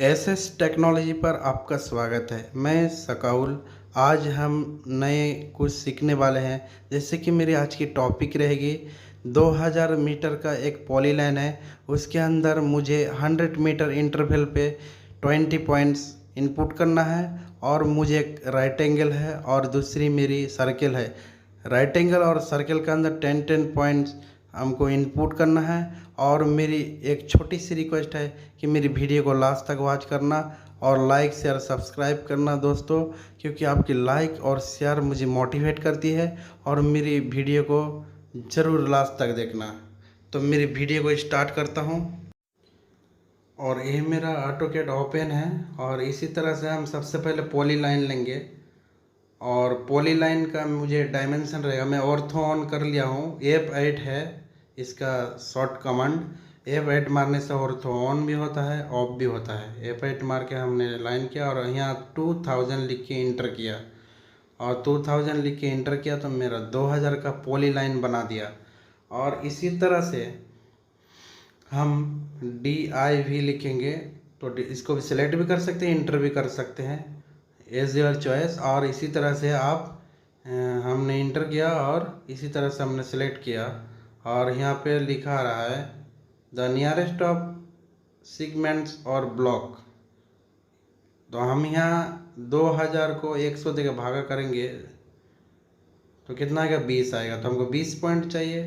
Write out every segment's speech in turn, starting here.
SS technology पर आपका स्वागत है। मैं सकाउल। आज हम नए कुछ सीखने वाले हैं। जैसे कि मेरी आज की टॉपिक रहेगी 2000 मीटर का एक पॉलीलाइन है, उसके अंदर मुझे 100 मीटर इंटरवल पे 20 पॉइंट्स इनपुट करना है और मुझे एक राइट एंगल है और दूसरी मेरी सर्किल है। राइट एंगल और सर्किल के अंदर 10 पॉइंट्स हमको इनपुट करना है। और मेरी एक छोटी सी रिक्वेस्ट है कि मेरी वीडियो को लास्ट तक वॉच करना और लाइक शेयर सब्सक्राइब करना दोस्तों, क्योंकि आपकी लाइक और शेयर मुझे मोटिवेट करती है। और मेरी वीडियो को ज़रूर लास्ट तक देखना। तो मेरी वीडियो को स्टार्ट करता हूँ और ये मेरा ऑटोकैड ओपन है। और इसी तरह से हम सबसे पहले पॉलीलाइन लेंगे और पॉलीलाइन का मुझे डायमेंशन रहेगा। मैं ऑर्थो ऑन कर लिया हूँ, F8 है इसका शॉर्ट कमांड। F8 मारने से ऑर्थो ऑन भी होता है, ऑफ भी होता है। F8 मार के हमने लाइन किया और यहाँ 2000 लिख के इंटर किया और 2000 लिख के इंटर किया तो मेरा 2000 का पॉलीलाइन बना दिया। और इसी तरह से हम DIV लिखेंगे, तो इसको भी सिलेक्ट भी कर सकते हैं, इंटर भी कर सकते हैं, एज योर चॉइस। और इसी तरह से आप हमने इंटर किया और इसी तरह से हमने सेलेक्ट किया और यहाँ पे लिखा आ रहा है द नियरेस्ट ऑफ सेगमेंट्स और ब्लॉक। तो हम यहाँ 2000 को 100 देकर भागा करेंगे तो कितना आएगा, 20 आएगा। तो हमको 20 पॉइंट चाहिए,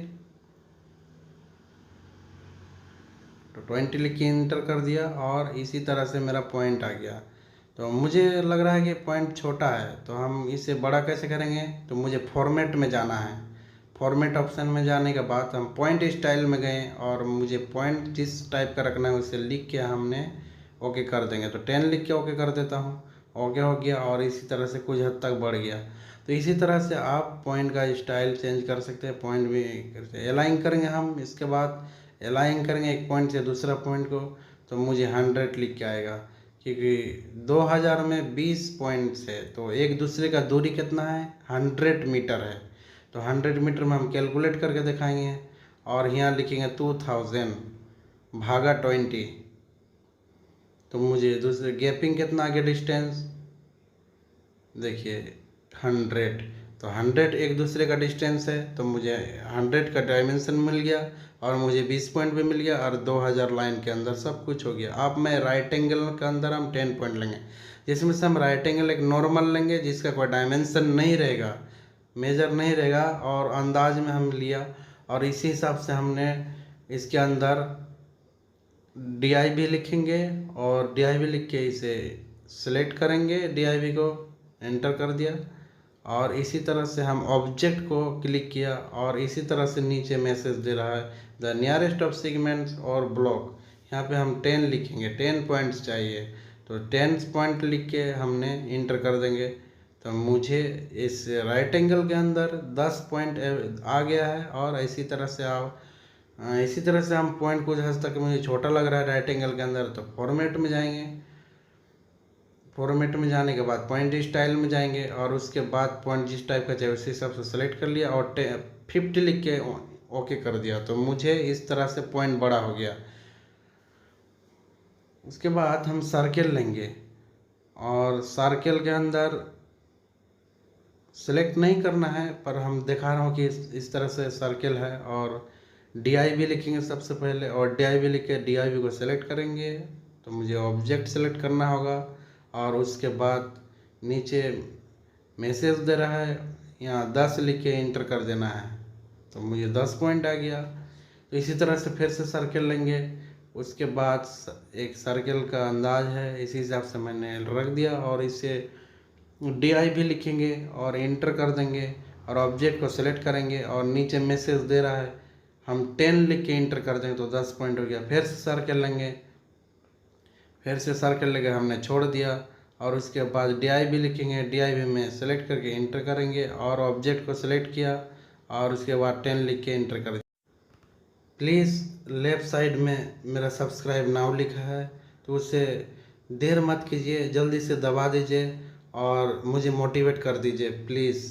तो 20 लिख के इंटर कर दिया और इसी तरह से मेरा पॉइंट आ गया। तो मुझे लग रहा है कि पॉइंट छोटा है, तो हम इसे बड़ा कैसे करेंगे। तो मुझे फॉर्मेट में जाना है। फॉर्मेट ऑप्शन में जाने के बाद हम पॉइंट स्टाइल में गए और मुझे पॉइंट जिस टाइप का रखना है उसे लिख के हमने ओके कर देंगे। तो 10 लिख के ओके कर देता हूँ, ओके हो गया और इसी तरह से कुछ हद तक बढ़ गया। तो इसी तरह से आप पॉइंट का स्टाइल चेंज कर सकते हैं, पॉइंट भी करते अलाइन करेंगे हम। इसके बाद अलाइन करेंगे एक पॉइंट से दूसरा पॉइंट को, तो मुझे 100 लिख के आएगा, क्योंकि 2000 में 20 पॉइंट्स है तो एक दूसरे का दूरी कितना है, 100 मीटर है। तो 100 मीटर में हम कैलकुलेट करके दिखाएंगे और यहाँ लिखेंगे 2000 भागा 20। तो मुझे दूसरे गैपिंग कितना आ गया डिस्टेंस, देखिए 100। तो 100 एक दूसरे का डिस्टेंस है तो मुझे 100 का डायमेंशन मिल गया और मुझे 20 पॉइंट भी मिल गया और 2000 लाइन के अंदर सब कुछ हो गया। अब मैं राइट एंगल के अंदर हम 10 पॉइंट लेंगे, जिसमें से हम राइट एंगल एक नॉर्मल लेंगे जिसका कोई डायमेंशन नहीं रहेगा, मेजर नहीं रहेगा और अंदाज में हम लिया। और इसी हिसाब से हमने इसके अंदर DIV लिखेंगे और DIV लिख के इसे सिलेक्ट करेंगे, DIV को एंटर कर दिया और इसी तरह से हम ऑब्जेक्ट को क्लिक किया और इसी तरह से नीचे मैसेज दे रहा है द नियरेस्ट ऑफ सेगमेंट्स और ब्लॉक। यहाँ पे हम 10 लिखेंगे, 10 पॉइंट्स चाहिए तो 10 पॉइंट लिख के हमने इंटर कर देंगे। तो मुझे इस राइट एंगल के अंदर 10 पॉइंट आ गया है। और इसी तरह से आप इसी तरह से हम पॉइंट कुछ हद तक मुझे छोटा लग रहा है राइट एंगल के अंदर, तो फॉर्मेट में जाएंगे। फॉर्मेट में जाने के बाद पॉइंट स्टाइल में जाएंगे और उसके बाद पॉइंट जिस टाइप का चाहिए उसी हिसाब से सेलेक्ट कर लिया और 50 लिख के ओके कर दिया। तो मुझे इस तरह से पॉइंट बड़ा हो गया। उसके बाद हम सर्किल लेंगे और सर्किल के अंदर सेलेक्ट नहीं करना है, पर हम दिखा रहा हूँ कि इस तरह से सर्किल है। और DIV लिखेंगे सबसे पहले और DIV लिख के DIV को सेलेक्ट करेंगे। तो मुझे ऑब्जेक्ट सेलेक्ट करना होगा और उसके बाद नीचे मैसेज दे रहा है, यहाँ 10 लिख के इंटर कर देना है। तो मुझे 10 पॉइंट आ गया। तो इसी तरह से फिर से सर्किल लेंगे। उसके बाद एक सर्किल का अंदाज है, इसी हिसाब से मैंने रख दिया और इसे DIV लिखेंगे और इंटर कर देंगे और ऑब्जेक्ट को सेलेक्ट करेंगे और नीचे मैसेज दे रहा है, हम 10 लिख के इंटर कर देंगे तो 10 पॉइंट हो गया। फिर से सर्किल लेंगे, फिर से सर्किल लेके हमने छोड़ दिया और उसके बाद DIV लिखेंगे, DIV में सेलेक्ट करके इंटर करेंगे और ऑब्जेक्ट को सेलेक्ट किया और उसके बाद 10 लिख के इंटर कर दिया। प्लीज़ लेफ़्ट साइड में मेरा सब्सक्राइब नाउ लिखा है, तो उसे देर मत कीजिए, जल्दी से दबा दीजिए और मुझे मोटिवेट कर दीजिए प्लीज़।